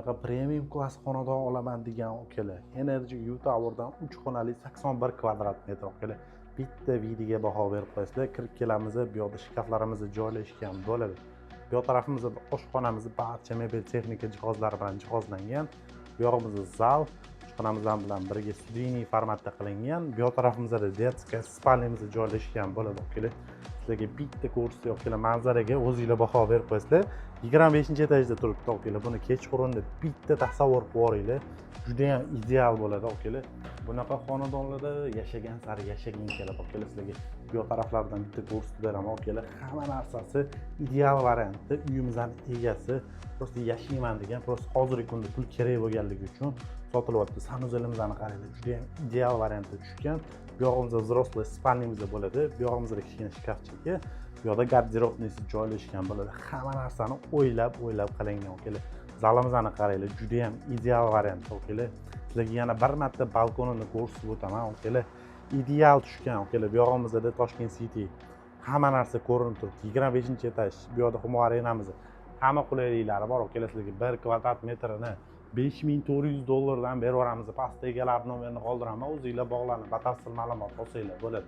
Premium klass xonadon olaman degan ukalar, Energy U Tower'dan 3 xonali 81 kvadrat metr ukalar. Bitta videoga baho berib qo'yasizlar. Kirib kelamiz, bu yoqda shkaflarimiz joylashgan bo'ladi. Bu yoq tarafimizda oshxonamiz barcha mebel texnika jihozlari bilan jihozlangan. Bu yog'imizda zal, oshxonamiz bilan birga studiyniy formatda qilingan. Bu yoq tarafimizda detskiy spalnyamiz joylashgan bo'ladi ukalar. Sizlarga bitta ko'rsatib ukalar, manzaraga o'zingizlar baho berib qo'yasizlar. 25-etajda turibdi ukalar. Buni kechqurunda bitta tasavvur qilib ko'ringlar. Juda ham ideal bo'ladi ukalar. Bunaqa xonadonlarda yashagan sari yashaging keladi ukalar. Sizlarga bu yoq taraflardan bitta ko'rsatib beraman ukalar. Hamma narsasi ideal variantda, uyimizning egasi prosta yashayman degan, prosta hozirgi kunda pul kerak bo'lganligi uchun sotilyapti. Sanuzelimizni qaranglar, juda ham ideal variantda tushgan. Bu yog'imizda взрослый spalnyamiz bo'ladi. Bu yog'imizda kichkina shkafchiki, bu yoqda garderobnisi joylashgan bo'ladi. Hamma narsani o'ylab qilingan ukalar. Zalimizni qaranglar, juda ham ideal variantda ukalar. Sizlarga yana bir marta balkonini ko'rsatib o'taman ukalar. Ideal tushgan ukalar. Bu yog'imizda Toshkent City hamma narsa ko'rinib turibdi. 25-etaj. Bu yoqda Humo Arenamiz. Hamma qulayliklari bor ukalar. Sizlarga 1 kvadrat metrini $5400 dan berib yuboramiz. Pastda egalar nomerini qoldiraman. O'zingizlar bog'lanib, batafsil ma'lumot olsanglar bo'ladi.